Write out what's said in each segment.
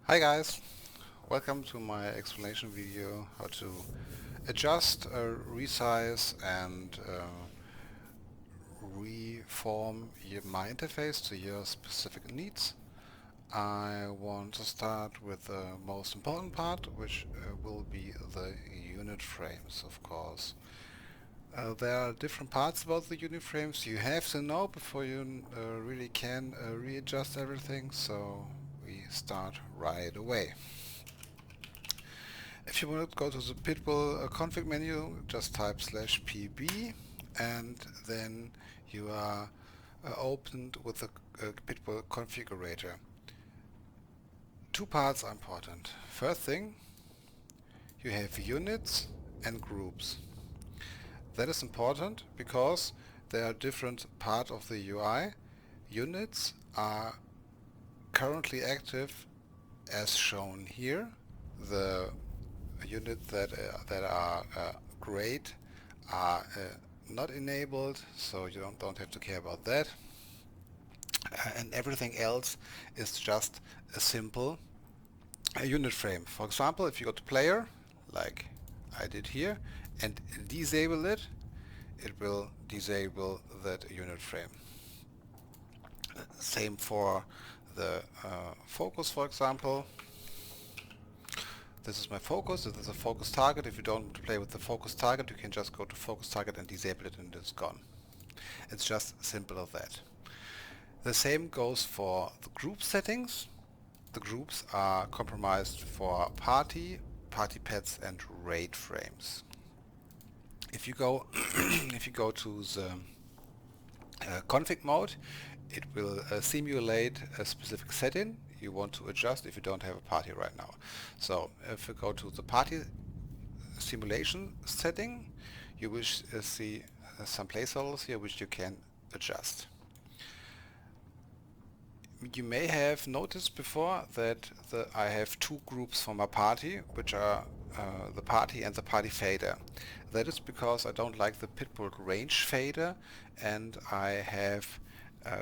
Hi guys, welcome to my explanation video how to adjust, resize and reform my interface to your specific needs. I want to start with the most important part, which will be the unit frames, of course. There are different parts about the unit frames you have to know before you really can readjust everything, so we start right away. If you want to go to the Pitbull config menu, just type /pb and then you are opened with the Pitbull configurator. Two parts are important. First thing, you have units and groups. That is important because they are different part of the UI. Units are currently active as shown here. The units that are great are not enabled, so you don't have to care about that. And everything else is just a simple unit frame. For example, if you go to player, like I did here, and disable it, it will disable that unit frame. Same for the focus, for example. This is my focus. This is a focus target. If you don't want to play with the focus target, you can just go to focus target and disable it and it's gone. It's just simple as that. The same goes for the group settings. The groups are compromised for party pets and raid frames. If you go to the config mode, it will simulate a specific setting you want to adjust if you don't have a party right now. So if you go to the party simulation setting, you will see some placeholders here which you can adjust. You may have noticed before that I have two groups for my party, which are the party and the party fader. That is because I don't like the Pitbull range fader, and I have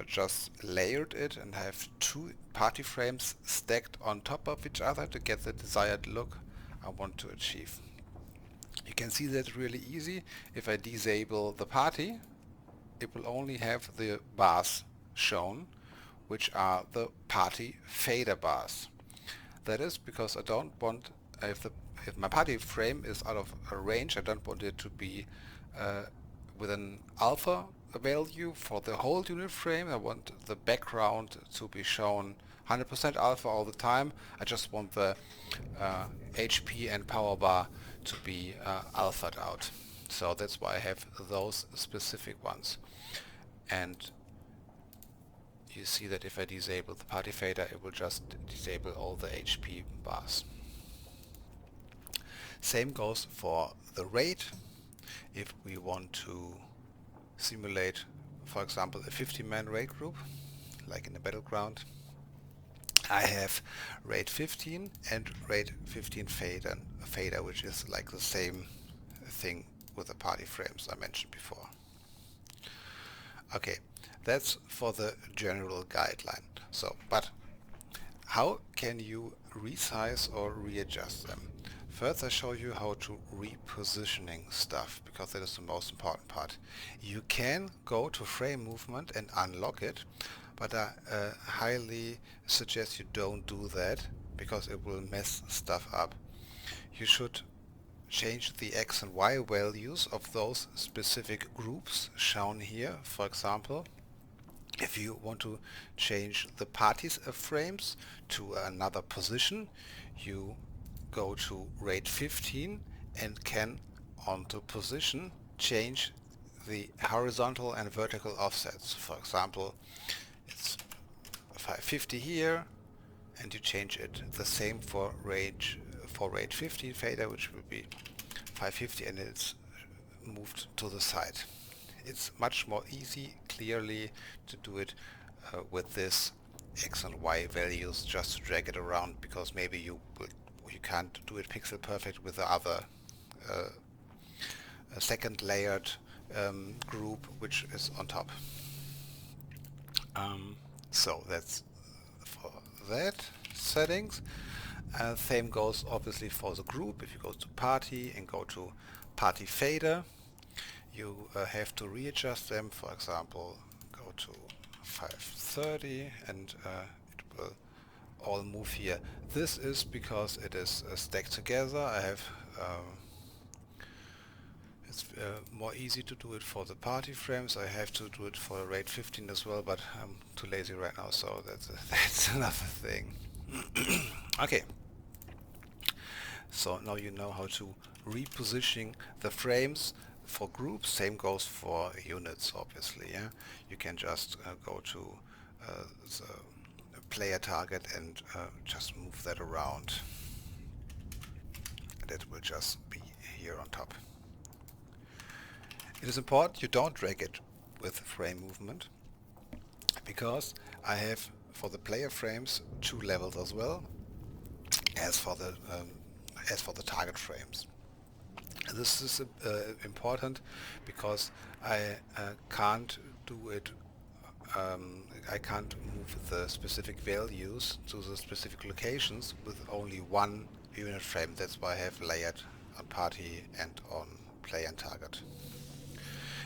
just layered it and have two party frames stacked on top of each other to get the desired look I want to achieve. You can see that really easy. If I disable the party, it will only have the bars shown, which are the party fader bars. That is because I don't want, if my party frame is out of a range, I don't want it to be with an alpha value for the whole unit frame. I want the background to be shown 100% alpha all the time. I just want the HP and power bar to be alphaed out. So that's why I have those specific ones. And you see that if I disable the party fader, it will just disable all the HP bars. Same goes for the raid. If we want to simulate, for example, a 50-man raid group, like in the battleground, I have raid 15 and raid 15 fader, which is like the same thing with the party frames I mentioned before. Okay, that's for the general guideline. So, but how can you resize or readjust them? First, I show you how to repositioning stuff, because that is the most important part. You can go to frame movement and unlock it, but I highly suggest you don't do that, because it will mess stuff up. You should change the X and Y values of those specific groups shown here. For example, if you want to change the parties frames to another position, you go to raid 15 and can, onto position, change the horizontal and vertical offsets. For example, it's 550 here, and you change it. The same for raid 15 fader, which will be 550, and it's moved to the side. It's much more easy, clearly, to do it with this X and Y values, just to drag it around, because maybe you can't do it pixel perfect with the other second layered group which is on top. So that's for that settings. Same goes obviously for the group. If you go to party and go to party fader, you have to readjust them. For example, go to 530 and it will all move here. This is because it is stacked together. I have it's more easy to do it for the party frames. I have to do it for RAID 15 as well, but I'm too lazy right now, so that's another thing. Okay, so now you know how to reposition the frames for groups. Same goes for units, obviously. Yeah, you can just go to the player target and just move that around. That will just be here on top. It is important you don't drag it with frame movement, because I have for the player frames 2 levels as well as for the target frames. This is important because I can't do it. I can't move the specific values to the specific locations with only one unit frame. That's why I have layered on party and on player and target.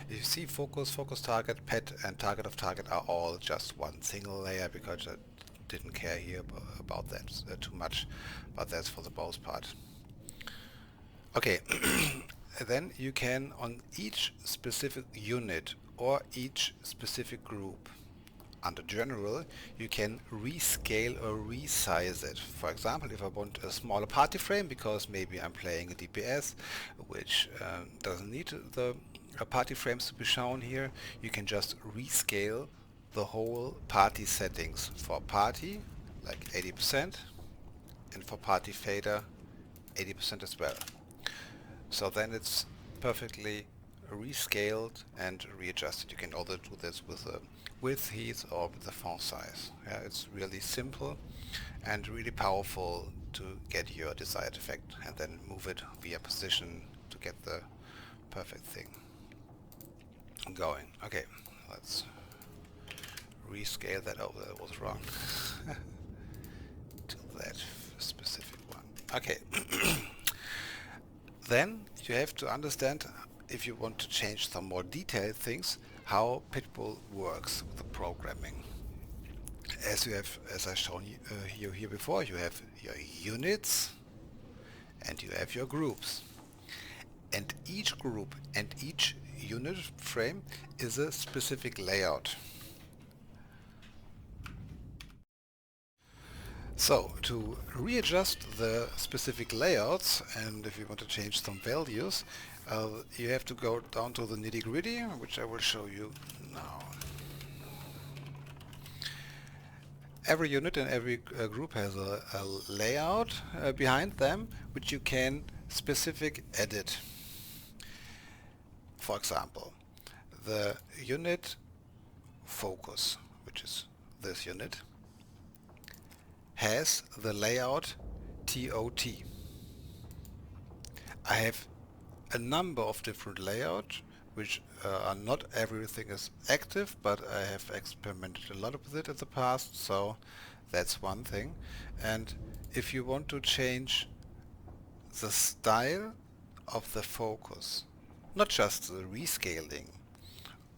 You see focus, focus target, pet and target of target are all just one single layer, because I didn't care here about that too much, but that's for the most part. Okay, then you can on each specific unit or each specific group under general, you can rescale or resize it. For example, if I want a smaller party frame because maybe I'm playing a DPS which doesn't need the party frames to be shown here, you can just rescale the whole party settings for party like 80% and for party fader 80% as well. So then it's perfectly rescaled and readjusted. You can also do this with the width, height or with the font size. Yeah, it's really simple and really powerful to get your desired effect and then move it via position to get the perfect thing going. Okay, let's rescale that. Oh, that was wrong. To that specific one. Okay. Then you have to understand, if you want to change some more detailed things, how Pitbull works with the programming. As I've shown you here before, you have your units and you have your groups. And each group and each unit frame is a specific layout. So to readjust the specific layouts, and if you want to change some values, you have to go down to the nitty-gritty, which I will show you now. Every unit and every group has a layout behind them, which you can specific edit. For example, the unit focus, which is this unit, has the layout TOT. I have a number of different layouts, which are not everything is active, but I have experimented a lot with it in the past, so that's one thing. And if you want to change the style of the focus, not just the rescaling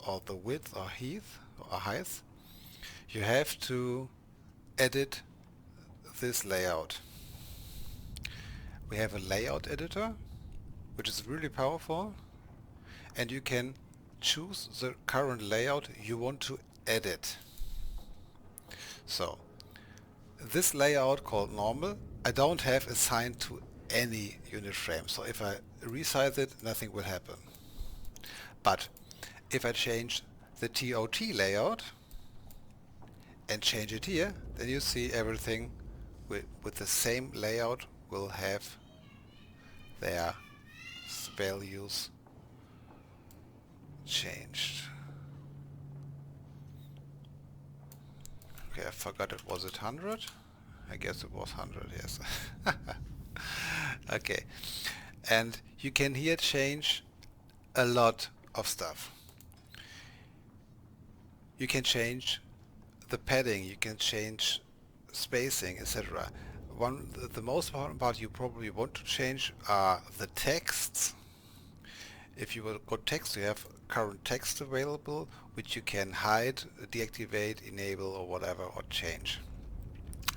or the width or height, you have to edit this layout. We have a layout editor, which is really powerful, and you can choose the current layout you want to edit. So this layout called normal, I don't have assigned to any unit frame, so if I resize it, nothing will happen. But if I change the TOT layout and change it here, then you see everything with the same layout will have their values changed. Okay, I forgot it. Was it 100? I guess it was 100, yes. Okay, and you can here change a lot of stuff. You can change the padding, you can change spacing, etc. the most important part you probably want to change are the texts. If you will go text, you have current text available, which you can hide, deactivate, enable, or whatever, or change.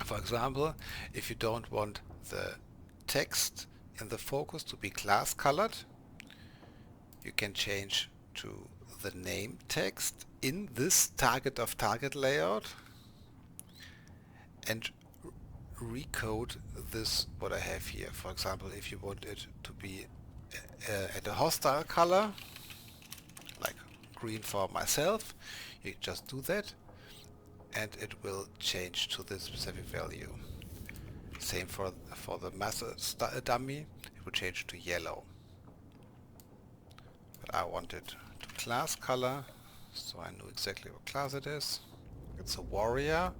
For example, if you don't want the text in the focus to be class colored, you can change to the name text in this target of target layout and recode this what I have here. For example, if you want it to be at a hostile color, like green for myself, you just do that and it will change to this specific value. Same for the master dummy, it will change to yellow. But I want it to class color, so I know exactly what class it is. It's a warrior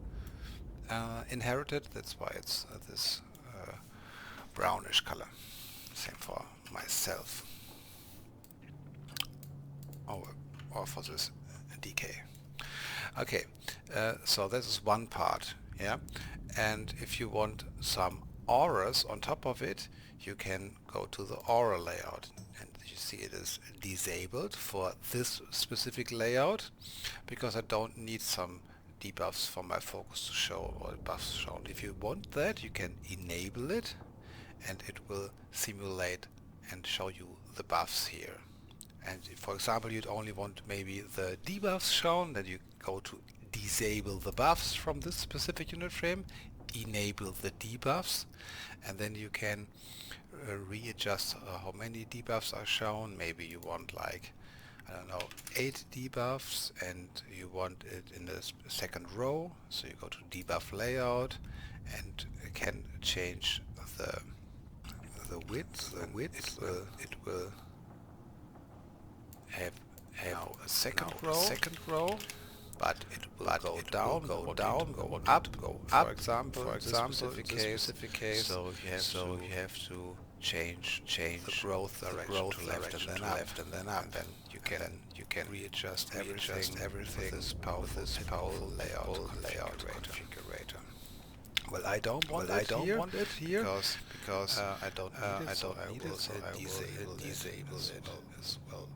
inherited, that's why it's this brownish color. Same for myself. Or for this DK. Okay, so this is one part, yeah. And if you want some auras on top of it, you can go to the aura layout, and you see it is disabled for this specific layout because I don't need some debuffs for my focus to show or buffs shown. If you want that, you can enable it and it will simulate and show you the buffs here. And if, for example, you'd only want maybe the debuffs shown, then you go to disable the buffs from this specific unit frame, enable the debuffs, and then you can readjust how many debuffs are shown. Maybe you want like, I don't know, 8 debuffs and you want it in the second row, so you go to debuff layout and can change the width. It will have now a second row, but it will go down, go up. For example, specific case. So you have to change the growth direction to left and then up, and you can readjust everything with this powerful layout configurator. Well, I don't want it here because I don't need it, so I will disable it as well.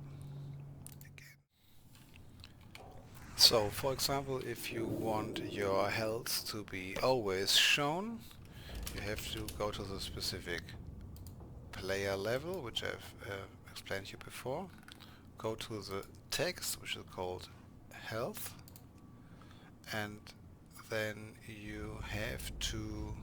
So, for example, if you want your health to be always shown, you have to go to the specific player level, which I've explained to you before. Go to the text, which is called health, and then you have to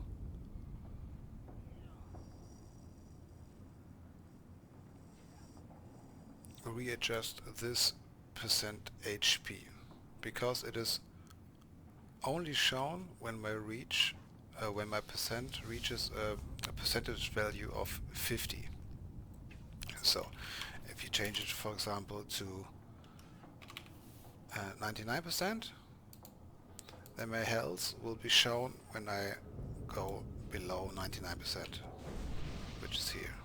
readjust this percent HP, because it is only shown when my percent reaches a percentage value of 50. So if you change it, for example, to 99%, then my health will be shown when I go below 99%, which is here.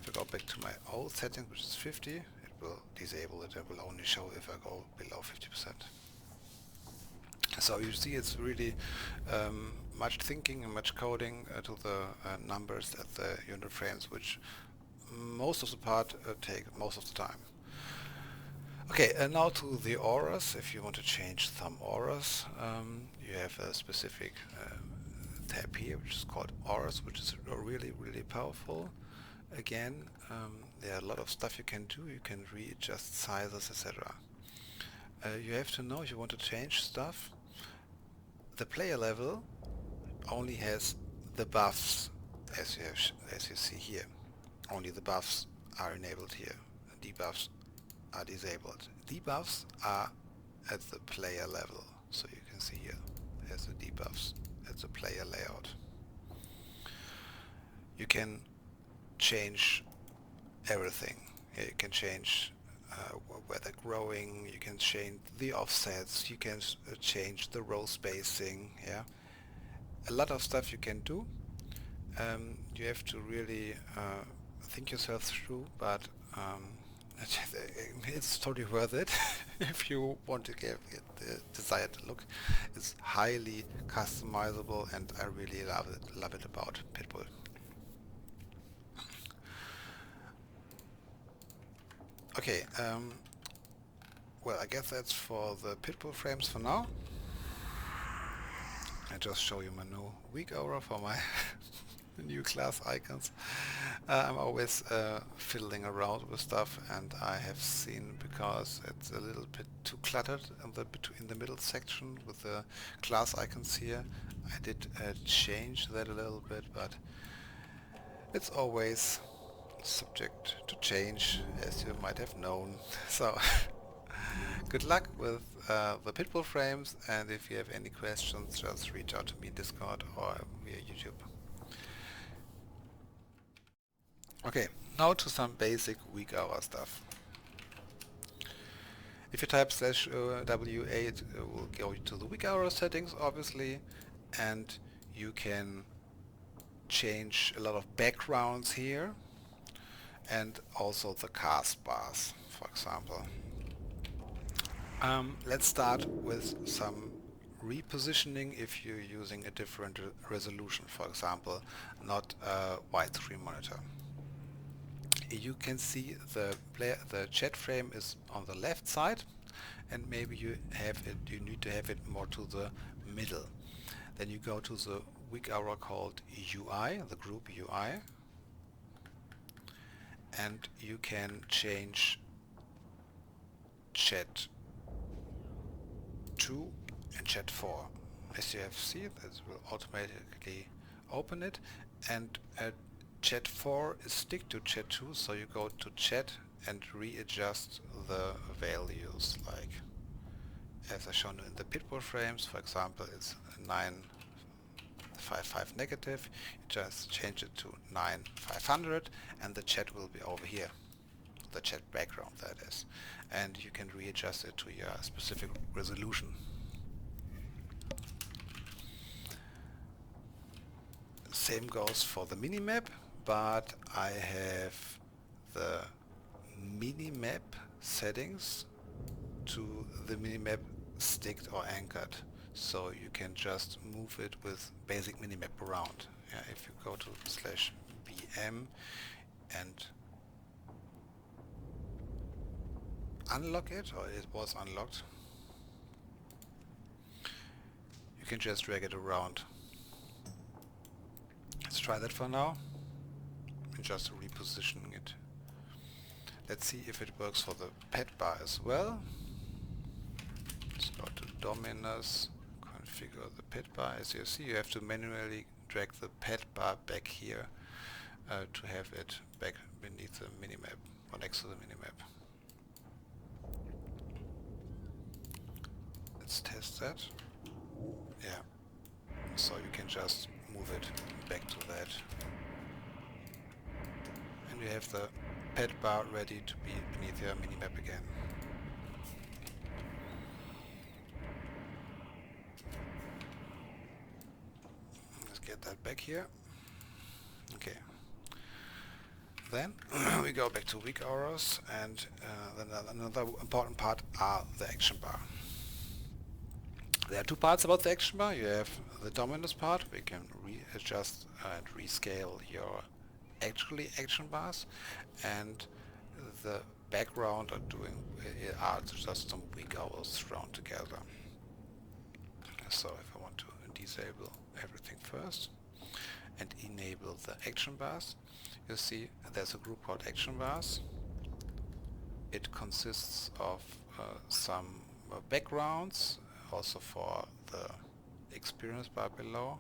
If I go back to my old setting, which is 50, it will disable it. It will only show if I go below 50%. So you see, it's really much thinking and much coding to the numbers at the unit frames, which most of the part take most of the time. Okay, and now to the auras. If you want to change some auras, you have a specific tab here, which is called auras, which is really powerful. Again, there are a lot of stuff you can do. You can readjust sizes, etc. You have to know if you want to change stuff. The player level only has the buffs, as you see here. Only the buffs are enabled here. Debuffs are disabled. Debuffs are at the player level, so you can see here there's the debuffs at the player layout. You can change everything. Here you can change where they're growing, you can change the offsets, you can change the row spacing, yeah. A lot of stuff you can do. You have to really think yourself through, but It's totally worth it if you want to get the desired look. It's highly customizable, and I really love it about Pitbull. Okay, well, I guess that's for the Pitbull frames for now. I just show you my new WeakAuras for my new class icons. I'm always fiddling around with stuff, and I have seen, because it's a little bit too cluttered in the middle section with the class icons here, I did change that a little bit, but it's always subject to change, as you might have known. So good luck with the Pitbull frames, and if you have any questions, just reach out to me in Discord or via YouTube. Okay, now to some basic WeakAuras stuff. If you type /W8, it will go to the WeakAuras settings, obviously, and you can change a lot of backgrounds here, and also the cast bars, for example. Let's start with some repositioning if you're using a different resolution, for example, not a widescreen monitor. You can see the chat frame is on the left side, and maybe you need to have it more to the middle. Then you go to the WeakAuras called UI, the group UI, and you can change chat 2 and chat 4. As you have seen, it will automatically open it, and chat 4 is stick to chat 2, so you go to chat and readjust the values, like as I shown in the Pitbull frames. For example, it's 955 negative, you just change it to 9500, and the chat will be over here, the chat background, that is, and you can readjust it to your specific resolution. Same goes for the minimap, but I have the minimap settings to the minimap sticked or anchored, so you can just move it with basic minimap around. Yeah, if you go to /bm and unlock it, or it was unlocked, you can just drag it around. Let's try that for now, and just repositioning it. Let's see if it works for the pet bar as well. Let's go to Dominus, configure the pet bar. As you see, you have to manually drag the pet bar back here to have it back beneath the minimap, or next to the minimap. Let's test that. Yeah, so you can just move it back to that, and you have the pet bar ready to be beneath your minimap again. Let's get that back here. Okay. Then we go back to WeakAuras, and then another important part are the action bar. There are two parts about the action bar. You have the dominance part, where you can readjust and rescale your action bars, and the background are just some WeakAuras thrown together. So if I want to disable everything first and enable the action bars, you see there's a group called action bars. It consists of some backgrounds, also for the experience bar below.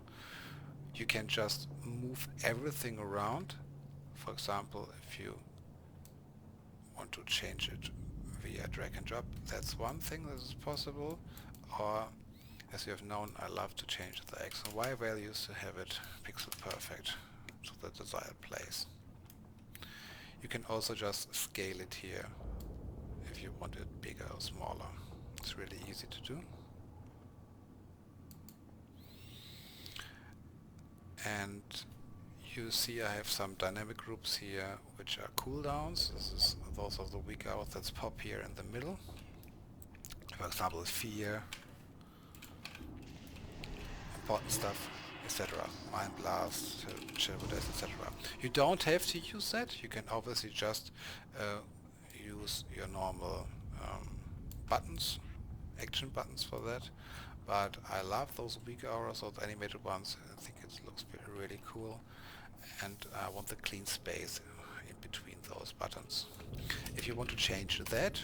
You can just move everything around. For example, if you want to change it via drag and drop, that's one thing that is possible. Or, as you have known, I love to change the X and Y values to have it pixel perfect to the desired place. You can also just scale it here if you want it bigger or smaller. It's really easy to do. And you see I have some dynamic groups here which are cooldowns. Those are the weak hours that pop here in the middle. For example, fear, important stuff, etc. Mind blast, shadow death, etc. You don't have to use that. You can obviously just use your normal buttons, action buttons for that. But I love those weak auras, those animated ones. I think it looks really cool, and I want the clean space in between those buttons. If you want to change that,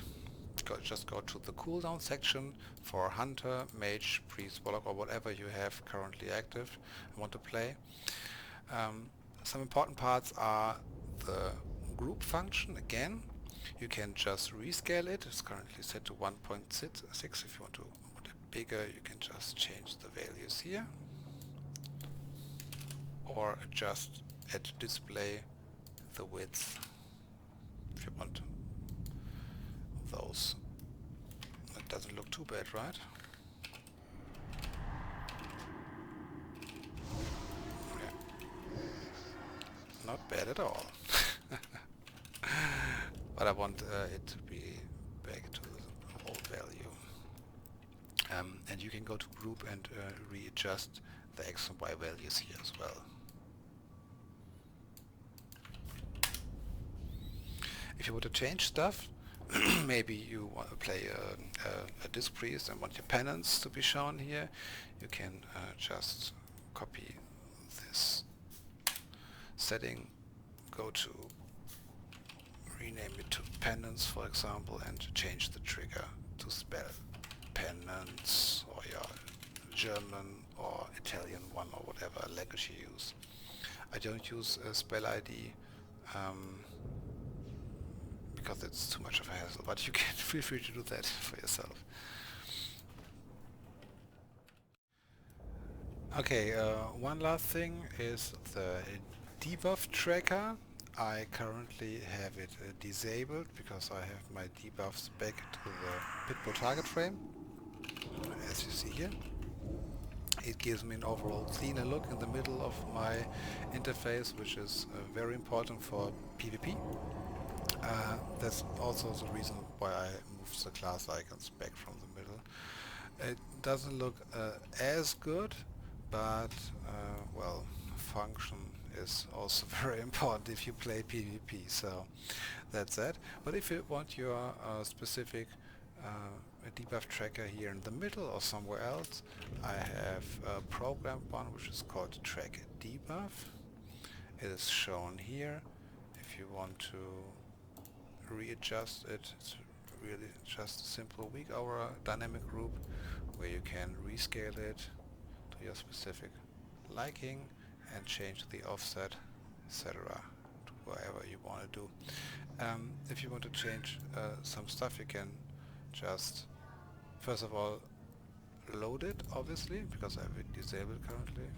just go to the cooldown section for Hunter, Mage, Priest, Warlock, or whatever you have currently active and want to play. Some important parts are the group function. Again, you can just rescale it. It's currently set to 1.6. If you want it bigger, you can just change the values here, or adjust at display the width if you want those. That doesn't look too bad, right? Yeah. Not bad at all. But I want it to be back to the old value. And you can go to group and readjust the X and Y values here as well. If you want to change stuff, maybe you want to play a disc priest and want your penance to be shown here, you can just copy this setting, go to rename it to penance, for example, and change the trigger to spell penance, or your German or Italian one, or whatever language you use. I don't use spell ID because it's too much of a hassle, but you can feel free to do that for yourself. Okay, one last thing is the debuff tracker. I currently have it disabled because I have my debuffs back to the pitbull target frame, as you see here. It gives me an overall cleaner look in the middle of my interface, which is very important for PvP. That's also the reason why I moved the class icons back from the middle. It doesn't look as good, but well, function is also very important if you play PvP, so that's that. But if you want your specific debuff tracker here in the middle or somewhere else, I have a programmed one which is called track debuff. It is shown here. If you want to readjust it, it's really just a simple weak aura dynamic group where you can rescale it to your specific liking and change the offset, etc., to whatever you want to do. If you want to change some stuff, you can just first of all load it, obviously, because I have it disabled currently,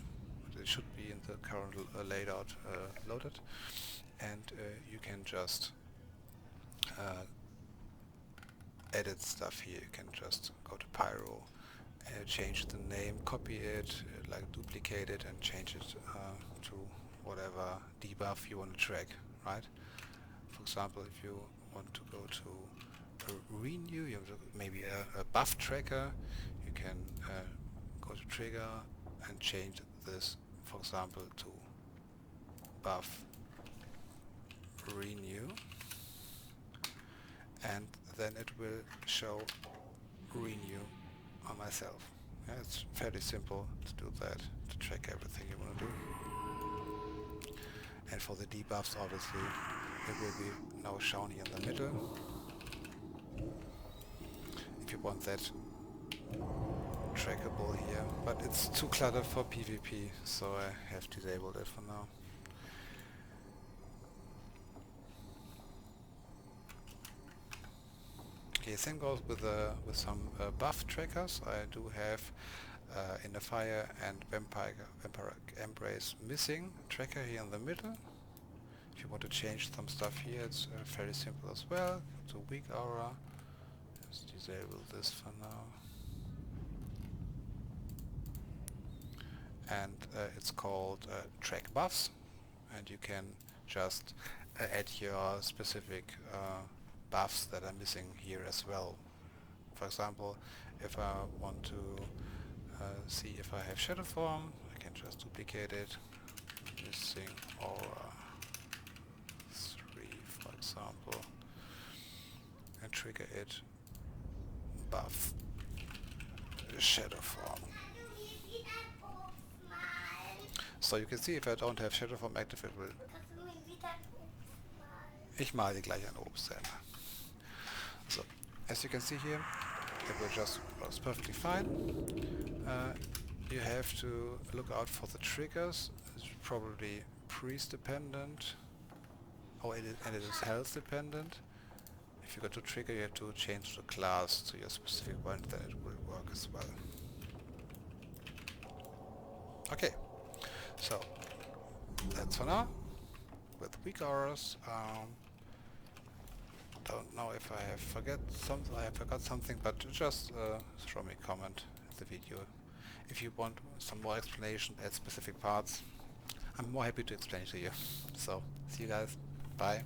but it should be in the current layout loaded, and you can just edit stuff here. You can just go to Pyro, change the name, copy it, like duplicate it, and change it to whatever debuff you want to track, right? For example, if you want to go to renew, you have maybe a buff tracker, you can go to trigger and change this, for example, to buff renew, and then it will show renew on myself. Yeah, it's fairly simple to do that, to track everything you want to do. And for the debuffs, obviously, it will be now shown here in the middle. If you want that trackable here, but it's too cluttered for PvP, so I have disabled it for now. Okay, same goes with some buff trackers. I do have in the Fire and Vampire Embrace missing tracker here in the middle. If you want to change some stuff here, it's fairly simple as well. Go to Weak Aura. Just disable this for now. And it's called track buffs, and you can just add your specific buffs that are missing here as well. For example, if I want to see if I have shadow form, I can just duplicate it. Missing aura 3, for example, and trigger it. Buff shadow form. So you can see if I don't have shadow form active, it will. Ich male dir gleich ein Obst selber. So, as you can see here, it will just works perfectly fine. You have to look out for the triggers. It's probably priest dependent, and it is health dependent. If you go to trigger, you have to change the class to your specific one, then it will work as well. Okay, so that's for now with WeakAuras. Don't know if I have forgot something, but just throw me a comment in the video. If you want some more explanation at specific parts, I'm more happy to explain to you. So, see you guys. Bye.